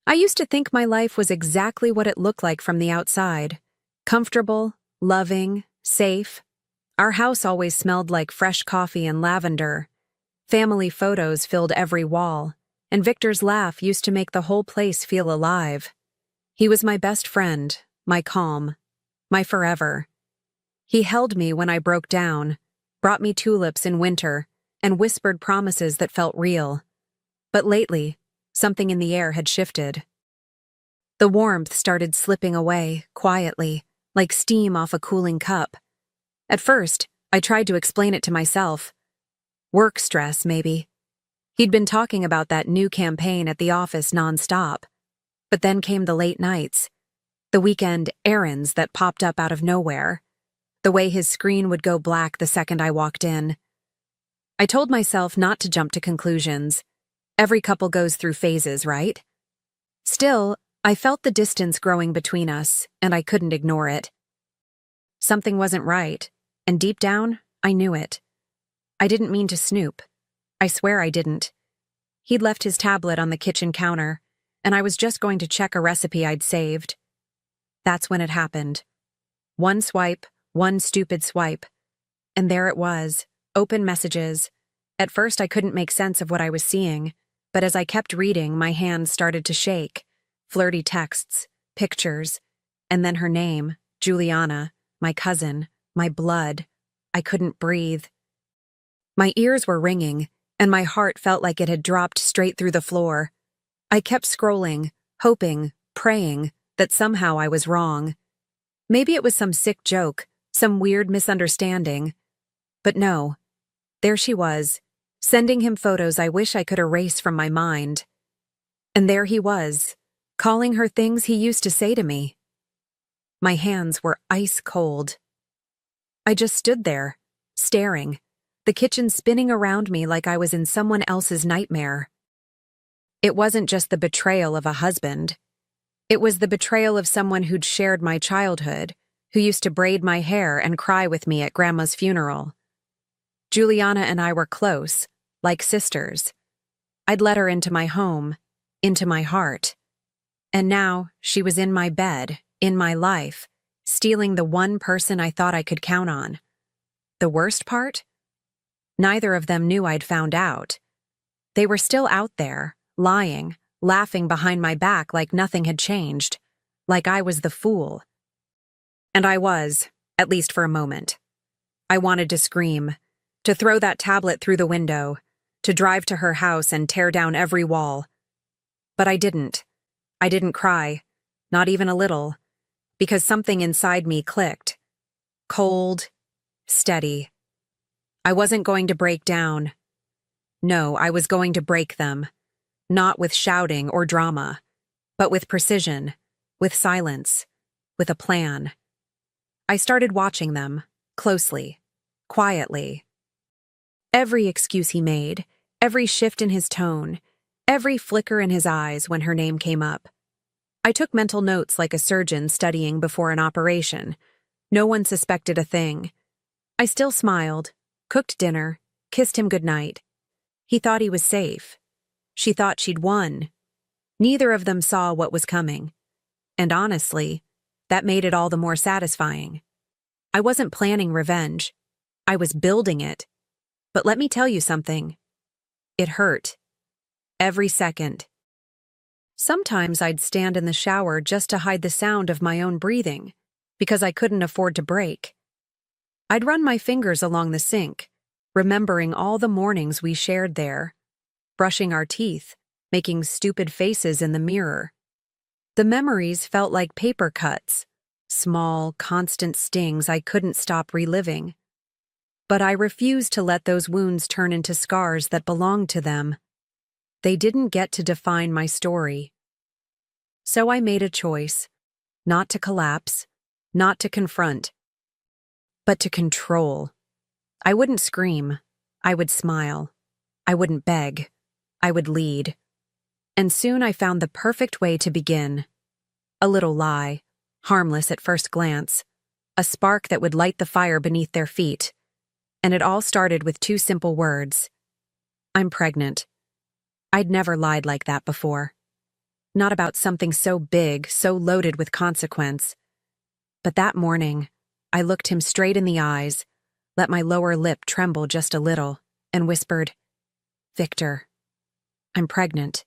I used to think my life was exactly what it looked like from the outside. Comfortable, loving, safe. Our house always smelled like fresh coffee and lavender. Family photos filled every wall, and Victor's laugh used to make the whole place feel alive. He was my best friend, my calm, my forever. He held me when I broke down, brought me tulips in winter, and whispered promises that felt real. But lately, something in the air had shifted. The warmth started slipping away, quietly, like steam off a cooling cup. At first, I tried to explain it to myself. Work stress, maybe. He'd been talking about that new campaign at the office nonstop. But then came the late nights, the weekend errands that popped up out of nowhere, the way his screen would go black the second I walked in. I told myself not to jump to conclusions. Every couple goes through phases, right? Still, I felt the distance growing between us, and I couldn't ignore it. Something wasn't right, and deep down, I knew it. I didn't mean to snoop. I swear I didn't. He'd left his tablet on the kitchen counter, and I was just going to check a recipe I'd saved. That's when it happened. One swipe, one stupid swipe. And there it was, open messages. At first I couldn't make sense of what I was seeing, but as I kept reading, my hands started to shake. Flirty texts, pictures, and then her name, Juliana, my cousin, my blood. I couldn't breathe. My ears were ringing, and my heart felt like it had dropped straight through the floor. I kept scrolling, hoping, praying, that somehow I was wrong. Maybe it was some sick joke, some weird misunderstanding. But no. There she was, sending him photos I wish I could erase from my mind. And there he was, calling her things he used to say to me. My hands were ice cold. I just stood there, staring, the kitchen spinning around me like I was in someone else's nightmare. It wasn't just the betrayal of a husband. It was the betrayal of someone who'd shared my childhood, who used to braid my hair and cry with me at Grandma's funeral. Juliana and I were close, like sisters. I'd let her into my home, into my heart. And now she was in my bed, in my life, stealing the one person I thought I could count on. The worst part? Neither of them knew I'd found out. They were still out there, lying, laughing behind my back like nothing had changed, like I was the fool. And I was, at least for a moment. I wanted to scream, to throw that tablet through the window, to drive to her house and tear down every wall. But I didn't. I didn't cry, not even a little, because something inside me clicked. Cold, steady. I wasn't going to break down. No, I was going to break them. Not with shouting or drama, but with precision, with silence, with a plan. I started watching them, closely, quietly. Every excuse he made, every shift in his tone, every flicker in his eyes when her name came up. I took mental notes like a surgeon studying before an operation. No one suspected a thing. I still smiled, cooked dinner, kissed him goodnight. He thought he was safe. She thought she'd won. Neither of them saw what was coming. And honestly, that made it all the more satisfying. I wasn't planning revenge. I was building it. But let me tell you something. It hurt. Every second. Sometimes I'd stand in the shower just to hide the sound of my own breathing, because I couldn't afford to break. I'd run my fingers along the sink, remembering all the mornings we shared there, brushing our teeth, making stupid faces in the mirror. The memories felt like paper cuts, small, constant stings I couldn't stop reliving. But I refused to let those wounds turn into scars that belonged to them. They didn't get to define my story. So I made a choice, not to collapse, not to confront, but to control. I wouldn't scream. I would smile. I wouldn't beg. I would lead. And soon I found the perfect way to begin. A little lie, harmless at first glance, a spark that would light the fire beneath their feet. And it all started with two simple words. I'm pregnant. I'd never lied like that before. not about something so big, so loaded with consequence. But that morning, I looked him straight in the eyes, let my lower lip tremble just a little, and whispered, "Victor, I'm pregnant."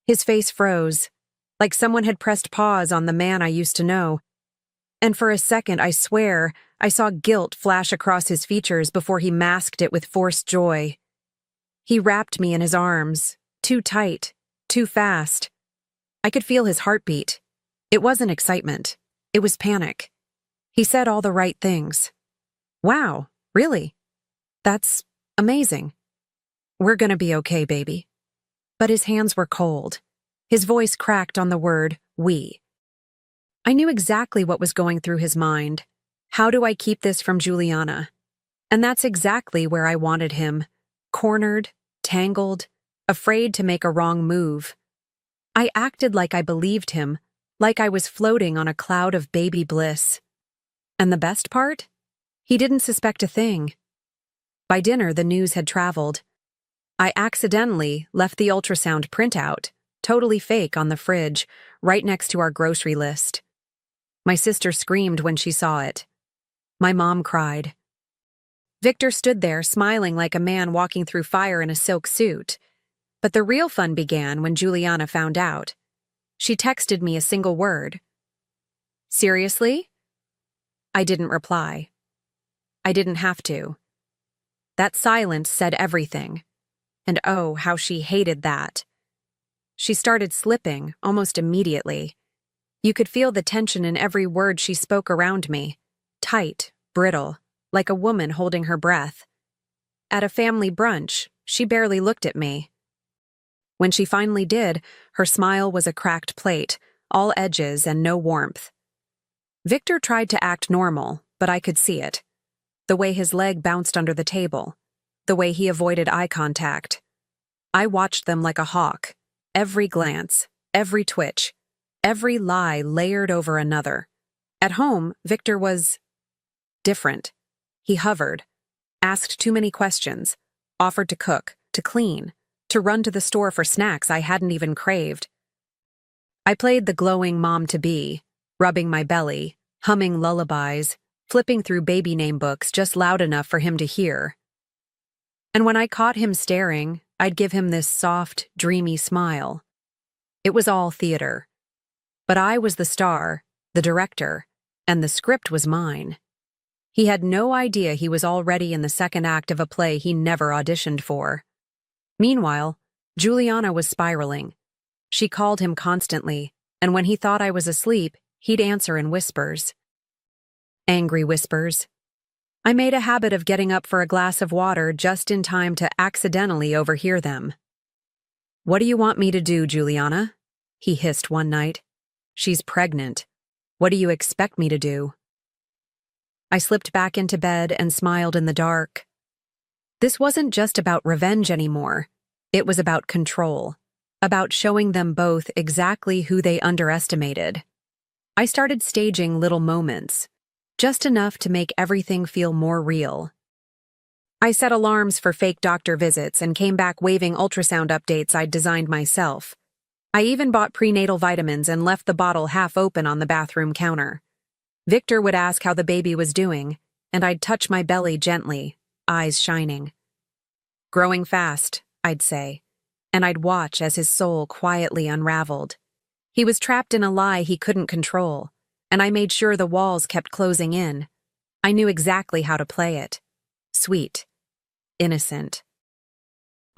His face froze, like someone had pressed pause on the man I used to know. And for a second, I swear, I saw guilt flash across his features before he masked it with forced joy. He wrapped me in his arms, too tight, too fast. I could feel his heartbeat. It wasn't excitement. It was panic. He said all the right things. "Wow, really? That's amazing. We're gonna be okay, baby." But his hands were cold. His voice cracked on the word, "we." I knew exactly what was going through his mind. How do I keep this from Juliana? And that's exactly where I wanted him. Cornered, tangled, afraid to make a wrong move. I acted like I believed him, like I was floating on a cloud of baby bliss. And the best part? He didn't suspect a thing. By dinner, the news had traveled. I accidentally left the ultrasound printout, totally fake, on the fridge, right next to our grocery list. My sister screamed when she saw it. My mom cried. Victor stood there, smiling like a man walking through fire in a silk suit. But the real fun began when Juliana found out. She texted me a single word. "Seriously?" I didn't reply. I didn't have to. That silence said everything. And oh, how she hated that. She started slipping almost immediately. You could feel the tension in every word she spoke around me. Tight, brittle, like a woman holding her breath. At a family brunch, she barely looked at me. When she finally did, her smile was a cracked plate, all edges and no warmth. Victor tried to act normal, but I could see it. The way his leg bounced under the table. The way he avoided eye contact. I watched them like a hawk. Every glance, every twitch, every lie layered over another. At home, Victor was different. He hovered, asked too many questions, offered to cook, to clean, to run to the store for snacks I hadn't even craved. I played the glowing mom-to-be, rubbing my belly, humming lullabies, flipping through baby name books just loud enough for him to hear. And when I caught him staring, I'd give him this soft, dreamy smile. It was all theater. But I was the star, the director, and the script was mine. He had no idea he was already in the second act of a play he never auditioned for. Meanwhile, Juliana was spiraling. She called him constantly, and when he thought I was asleep, he'd answer in whispers. Angry whispers. I made a habit of getting up for a glass of water just in time to accidentally overhear them. "What do you want me to do, Juliana?" he hissed one night. "She's pregnant. What do you expect me to do?" I slipped back into bed and smiled in the dark. This wasn't just about revenge anymore. It was about control, about showing them both exactly who they underestimated. I started staging little moments, just enough to make everything feel more real. I set alarms for fake doctor visits and came back waving ultrasound updates I'd designed myself. I even bought prenatal vitamins and left the bottle half open on the bathroom counter. Victor would ask how the baby was doing, and I'd touch my belly gently, eyes shining. "Growing fast," I'd say, and I'd watch as his soul quietly unraveled. He was trapped in a lie he couldn't control, and I made sure the walls kept closing in. I knew exactly how to play it. Sweet. Innocent.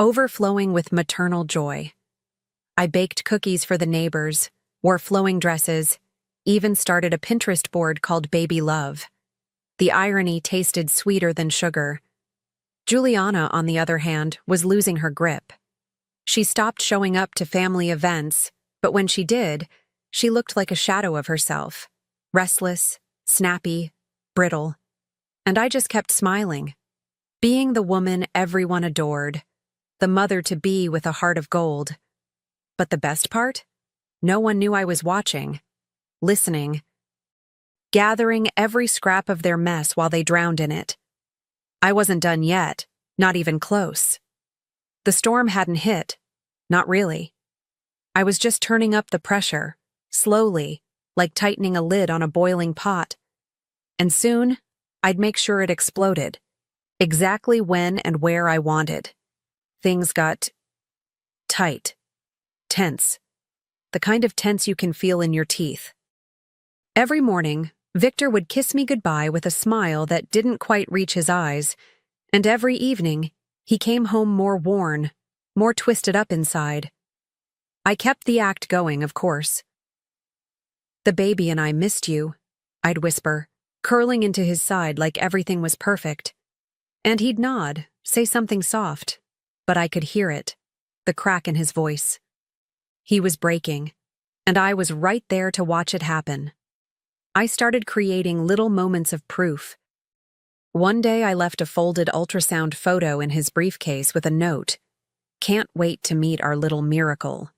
Overflowing with maternal joy. I baked cookies for the neighbors, wore flowing dresses, even started a Pinterest board called Baby Love. The irony tasted sweeter than sugar. Juliana, on the other hand, was losing her grip. She stopped showing up to family events, but when she did, she looked like a shadow of herself. Restless, snappy, brittle. And I just kept smiling. Being the woman everyone adored. The mother-to-be with a heart of gold. But the best part? No one knew I was watching. Listening. Gathering every scrap of their mess while they drowned in it. I wasn't done yet, not even close. The storm hadn't hit. Not really. I was just turning up the pressure, slowly, like tightening a lid on a boiling pot. And soon, I'd make sure it exploded, exactly when and where I wanted. Things got tight, tense, the kind of tense you can feel in your teeth. Every morning, Victor would kiss me goodbye with a smile that didn't quite reach his eyes, and every evening, he came home more worn, more twisted up inside. I kept the act going, of course. "The baby and I missed you," I'd whisper, curling into his side like everything was perfect. And he'd nod, say something soft, but I could hear it, the crack in his voice. He was breaking, and I was right there to watch it happen. I started creating little moments of proof. One day I left a folded ultrasound photo in his briefcase with a note, "Can't wait to meet our little miracle."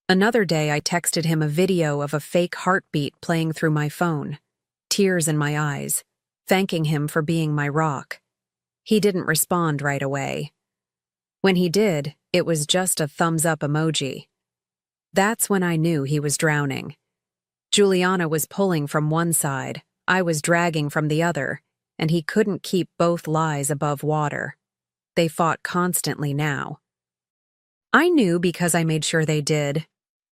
Another day I texted him a video of a fake heartbeat playing through my phone, tears in my eyes, thanking him for being my rock. He didn't respond right away. When he did, it was just a thumbs-up emoji. That's when I knew he was drowning. Juliana was pulling from one side, I was dragging from the other, and he couldn't keep both lies above water. They fought constantly now. I knew because I made sure they did.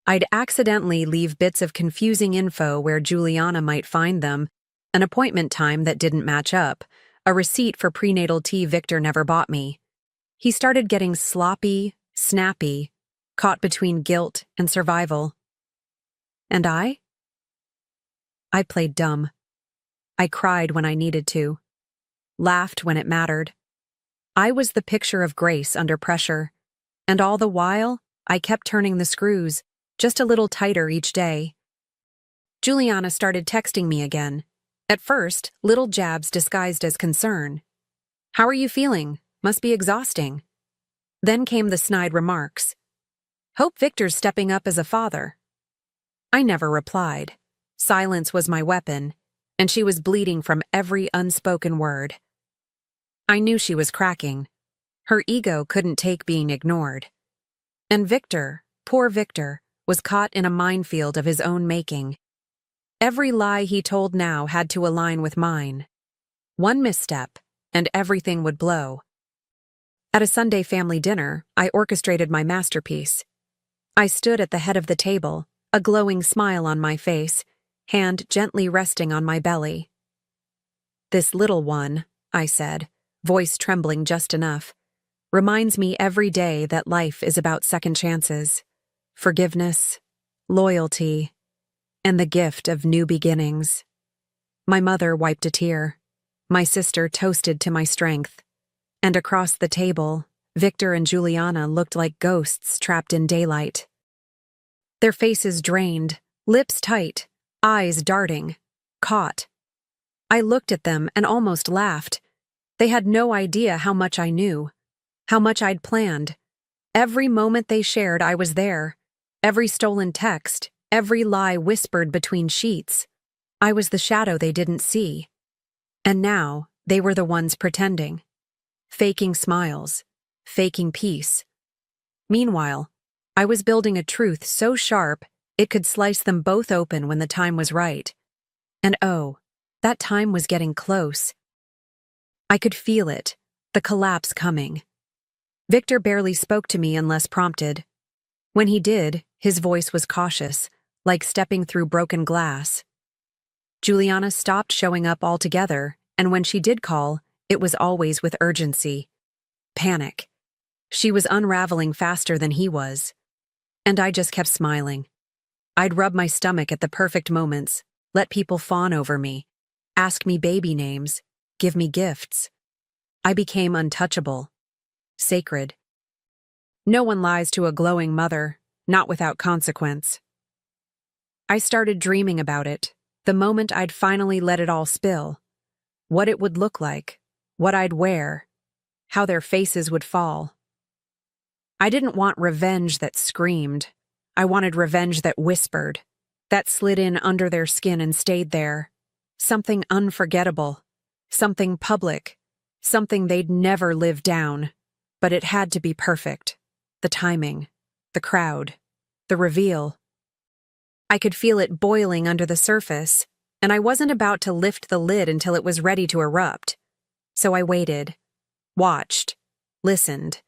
I'd accidentally leave bits of confusing info where Juliana might find them, an appointment time that didn't match up, a receipt for prenatal tea Victor never bought me. He started getting sloppy, snappy, caught between guilt and survival. And I played dumb. I cried when I needed to, laughed when it mattered. I was the picture of grace under pressure, and all the while, I kept turning the screws, just a little tighter each day. Juliana started texting me again. At first, little jabs disguised as concern. "How are you feeling? Must be exhausting." Then came the snide remarks. "Hope Victor's stepping up as a father." I never replied. Silence was my weapon, and she was bleeding from every unspoken word. I knew she was cracking. Her ego couldn't take being ignored. And Victor, poor Victor, was caught in a minefield of his own making. Every lie he told now had to align with mine. One misstep, and everything would blow. At a Sunday family dinner, I orchestrated my masterpiece. I stood at the head of the table, a glowing smile on my face, hand gently resting on my belly. "This little one," I said, voice trembling just enough, "reminds me every day that life is about second chances, forgiveness, loyalty, and the gift of new beginnings." My mother wiped a tear. My sister toasted to my strength. And across the table, Victor and Juliana looked like ghosts trapped in daylight. Their faces drained, lips tight, eyes darting, caught. I looked at them and almost laughed. They had no idea how much I knew, how much I'd planned. Every moment they shared, I was there. Every stolen text, every lie whispered between sheets. I was the shadow they didn't see. And now, they were the ones pretending. Faking smiles, faking peace. Meanwhile, I was building a truth so sharp it could slice them both open when the time was right. And oh, that time was getting close. I could feel it, the collapse coming. Victor barely spoke to me unless prompted. When he did, his voice was cautious, like stepping through broken glass. Juliana stopped showing up altogether, and when she did call, it was always with urgency. Panic. She was unraveling faster than he was. And I just kept smiling. I'd rub my stomach at the perfect moments, let people fawn over me, ask me baby names, give me gifts. I became untouchable, sacred. No one lies to a glowing mother, not without consequence. I started dreaming about it, the moment I'd finally let it all spill. What it would look like, what I'd wear, how their faces would fall. I didn't want revenge that screamed. I wanted revenge that whispered, that slid in under their skin and stayed there. Something unforgettable, something public, something they'd never live down. But it had to be perfect. The timing, the crowd, The reveal. I could feel it boiling under the surface, and I wasn't about to lift the lid until it was ready to erupt. So I waited, watched, listened.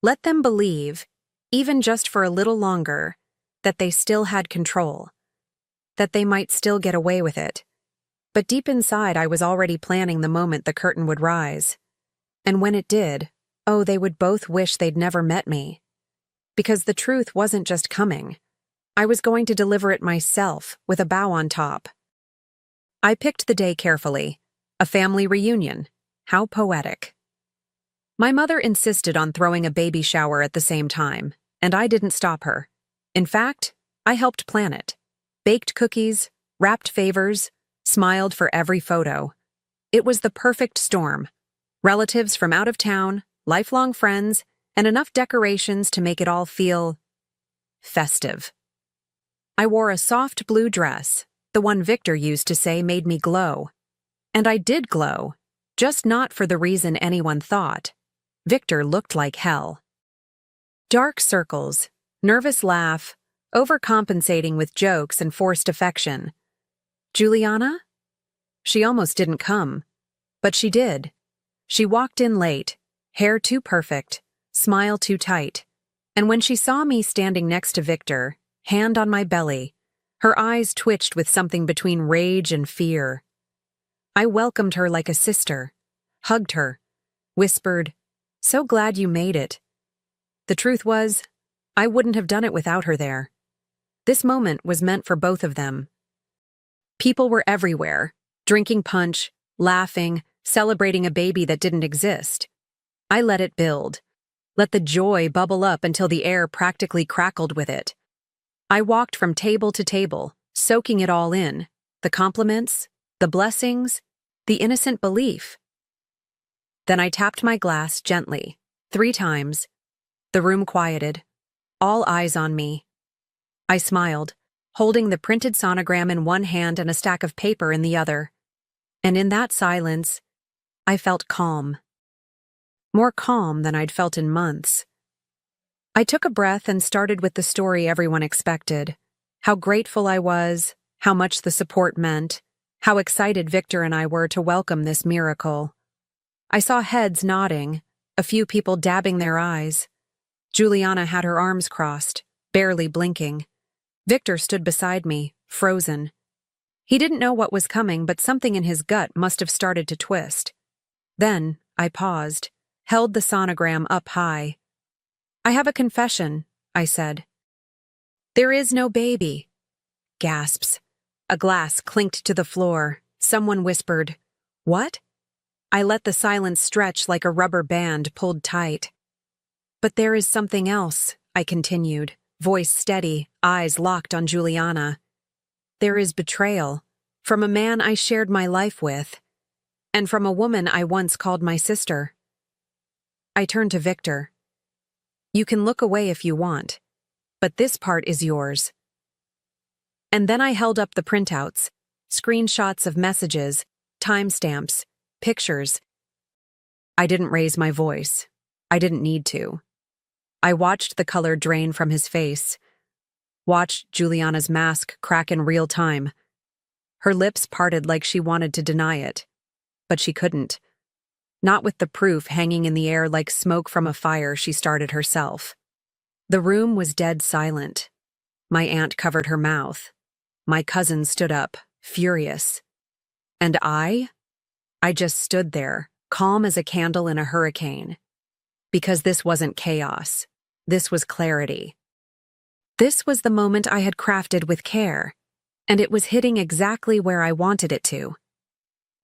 Let them believe, even just for a little longer, that they still had control, that they might still get away with it. But deep inside, I was already planning the moment the curtain would rise. And when it did, oh, they would both wish they'd never met me. Because the truth wasn't just coming. I was going to deliver it myself, with a bow on top. I picked the day carefully. A family reunion. How poetic. My mother insisted on throwing a baby shower at the same time, and I didn't stop her. In fact, I helped plan it. Baked cookies, wrapped favors, smiled for every photo. It was the perfect storm. Relatives from out of town, lifelong friends, and enough decorations to make it all feel festive. I wore a soft blue dress, the one Victor used to say made me glow. And I did glow, just not for the reason anyone thought. Victor looked like hell. Dark circles, nervous laugh, overcompensating with jokes and forced affection. Juliana? She almost didn't come. But she did. She walked in late, hair too perfect, smile too tight. And when she saw me standing next to Victor, hand on my belly, her eyes twitched with something between rage and fear. I welcomed her like a sister, hugged her, whispered, "So glad you made it." The truth was, I wouldn't have done it without her there. This moment was meant for both of them. People were everywhere, drinking punch, laughing, celebrating a baby that didn't exist. I let it build. Let the joy bubble up until the air practically crackled with it. I walked from table to table, soaking it all in, the compliments, the blessings, the innocent belief. Then I tapped my glass gently, 3 times. The room quieted, all eyes on me. I smiled, holding the printed sonogram in one hand and a stack of paper in the other. And in that silence, I felt calm. More calm than I'd felt in months. I took a breath and started with the story everyone expected. How grateful I was, how much the support meant, how excited Victor and I were to welcome this miracle. I saw heads nodding, a few people dabbing their eyes. Juliana had her arms crossed, barely blinking. Victor stood beside me, frozen. He didn't know what was coming, but something in his gut must have started to twist. Then, I paused, held the sonogram up high. "I have a confession," I said. "There is no baby." Gasps. A glass clinked to the floor. Someone whispered, "What?" I let the silence stretch like a rubber band pulled tight. "But there is something else," I continued, voice steady, eyes locked on Juliana. "There is betrayal, from a man I shared my life with, and from a woman I once called my sister." I turned to Victor. "You can look away if you want, but this part is yours." And then I held up the printouts, screenshots of messages, timestamps, pictures. I didn't raise my voice. I didn't need to. I watched the color drain from his face, watched Juliana's mask crack in real time. Her lips parted like she wanted to deny it, but she couldn't. Not with the proof hanging in the air like smoke from a fire she started herself. The room was dead silent. My aunt covered her mouth. My cousin stood up, furious. And I just stood there, calm as a candle in a hurricane. Because this wasn't chaos. This was clarity. This was the moment I had crafted with care, and it was hitting exactly where I wanted it to.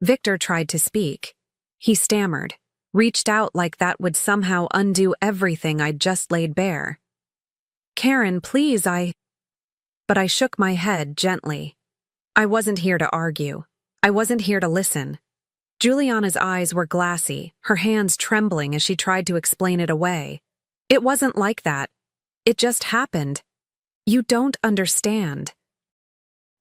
Victor tried to speak. He stammered, reached out like that would somehow undo everything I'd just laid bare. "Karen, please, But I shook my head gently. I wasn't here to argue. I wasn't here to listen. Juliana's eyes were glassy, her hands trembling as she tried to explain it away. "It wasn't like that. It just happened. You don't understand."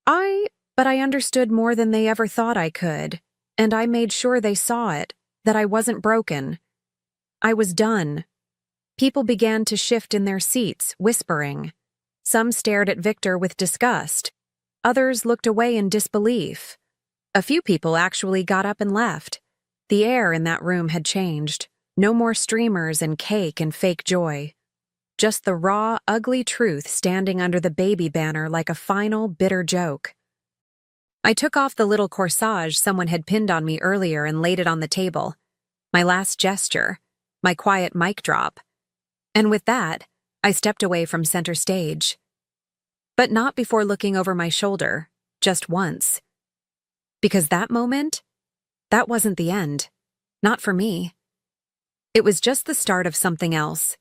But I understood more than they ever thought I could, and I made sure they saw it, that I wasn't broken. I was done. People began to shift in their seats, whispering, Some stared at Victor with disgust. Others looked away in disbelief. A few people actually got up and left. The air in that room had changed. No more streamers and cake and fake joy. Just the raw, ugly truth standing under the baby banner like a final, bitter joke. I took off the little corsage someone had pinned on me earlier and laid it on the table. My last gesture. My quiet mic drop. And with that, I stepped away from center stage. But not before looking over my shoulder, just once. Because that moment, that wasn't the end. Not for me. It was just the start of something else.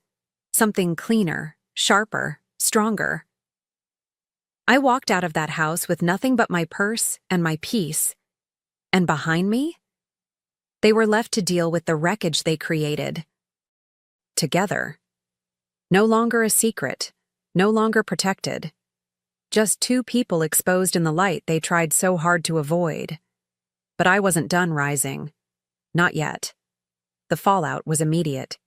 Something cleaner, sharper, stronger. I walked out of that house with nothing but my purse and my peace. And behind me, they were left to deal with the wreckage they created. Together. No longer a secret, no longer protected. Just two people exposed in the light they tried so hard to avoid. But I wasn't done rising. Not yet. The fallout was immediate.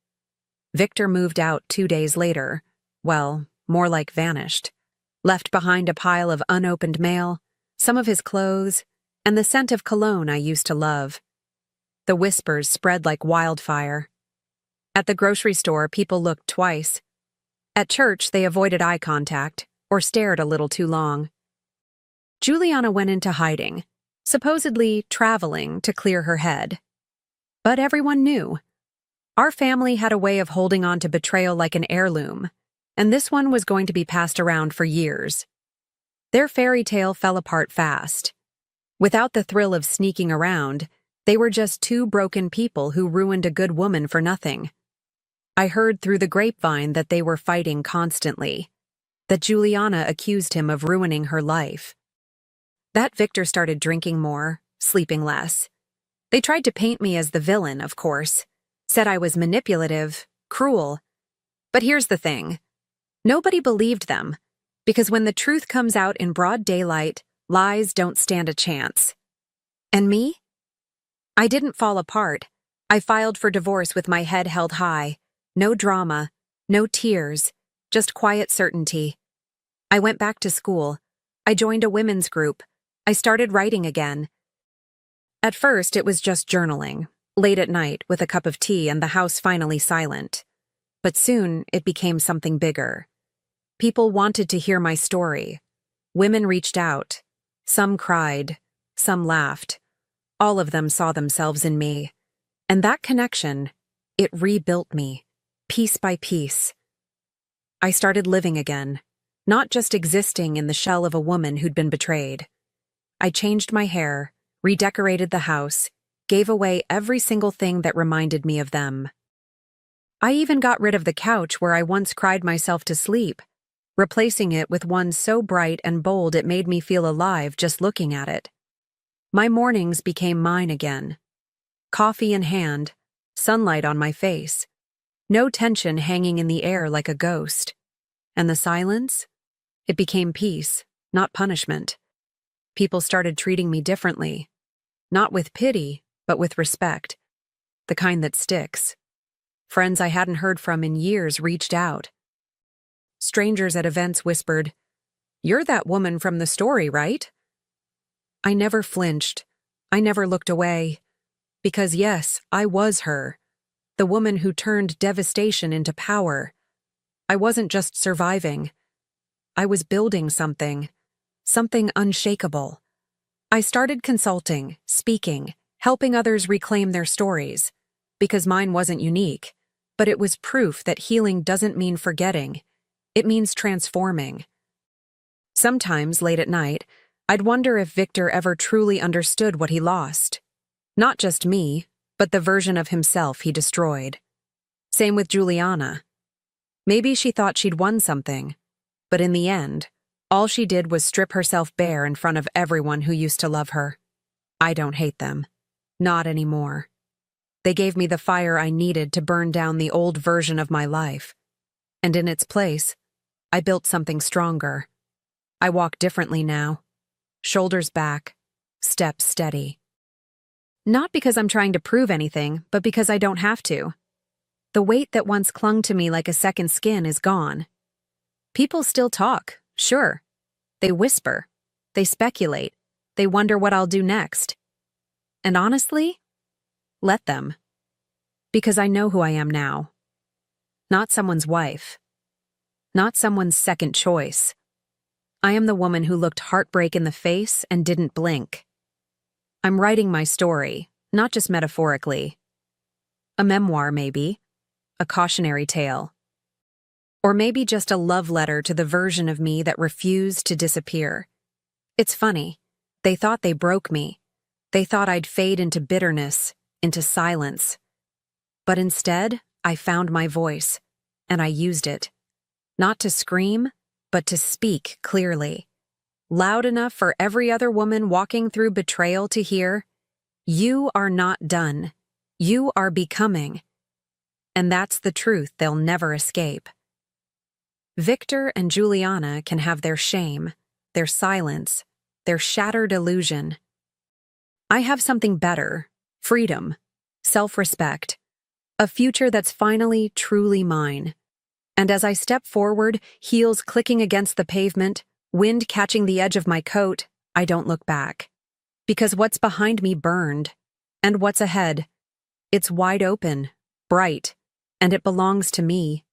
Victor moved out 2 days later. Well, more like vanished. Left behind a pile of unopened mail, some of his clothes, and the scent of cologne I used to love. The whispers spread like wildfire. At the grocery store, people looked twice. At church, they avoided eye contact, or stared a little too long. Juliana went into hiding, supposedly traveling to clear her head. But everyone knew. Our family had a way of holding on to betrayal like an heirloom, and this one was going to be passed around for years. Their fairy tale fell apart fast. Without the thrill of sneaking around, they were just two broken people who ruined a good woman for nothing. I heard through the grapevine that they were fighting constantly, that Juliana accused him of ruining her life. That Victor started drinking more, sleeping less. They tried to paint me as the villain, of course, said I was manipulative, cruel. But here's the thing. Nobody believed them, because when the truth comes out in broad daylight, lies don't stand a chance. And me? I didn't fall apart. I filed for divorce with my head held high. No drama, no tears, just quiet certainty. I went back to school. I joined a women's group. I started writing again. At first, it was just journaling, late at night with a cup of tea and the house finally silent. But soon, it became something bigger. People wanted to hear my story. Women reached out. Some cried. Some laughed. All of them saw themselves in me. And that connection, it rebuilt me. Piece by piece. I started living again, not just existing in the shell of a woman who'd been betrayed. I changed my hair, redecorated the house, gave away every single thing that reminded me of them. I even got rid of the couch where I once cried myself to sleep, replacing it with one so bright and bold it made me feel alive just looking at it. My mornings became mine again. Coffee in hand, sunlight on my face. No tension hanging in the air like a ghost. And the silence? It became peace, not punishment. People started treating me differently. Not with pity, but with respect. The kind that sticks. Friends I hadn't heard from in years reached out. Strangers at events whispered, "You're that woman from the story, right?" I never flinched. I never looked away. Because yes, I was her. The woman who turned devastation into power. I wasn't just surviving. I was building something unshakable. I started consulting, speaking, helping others reclaim their stories. Because mine wasn't unique, but it was proof that healing doesn't mean forgetting. It means transforming. Sometimes, late at night, I'd wonder if Victor ever truly understood what he lost. Not just me, but the version of himself he destroyed. Same with Juliana. Maybe she thought she'd won something, but in the end, all she did was strip herself bare in front of everyone who used to love her. I don't hate them. Not anymore. They gave me the fire I needed to burn down the old version of my life. And in its place, I built something stronger. I walk differently now. Shoulders back, steps steady. Not because I'm trying to prove anything, but because I don't have to. The weight that once clung to me like a second skin is gone. People still talk, sure. They whisper. They speculate. They wonder what I'll do next. And honestly, let them. Because I know who I am now. Not someone's wife. Not someone's second choice. I am the woman who looked heartbreak in the face and didn't blink. I'm writing my story, not just metaphorically. A memoir, maybe. A cautionary tale. Or maybe just a love letter to the version of me that refused to disappear. It's funny. They thought they broke me. They thought I'd fade into bitterness, into silence. But instead, I found my voice, and I used it. Not to scream, but to speak clearly. Loud enough for every other woman walking through betrayal to hear, "You are not done. You are becoming." And that's the truth they'll never escape. Victor and Juliana can have their shame, their silence, their shattered illusion. I have something better: freedom, self-respect, a future that's finally truly mine. And as I step forward, heels clicking against the pavement, wind catching the edge of my coat, I don't look back. Because what's behind me burned, and what's ahead, it's wide open, bright, and it belongs to me.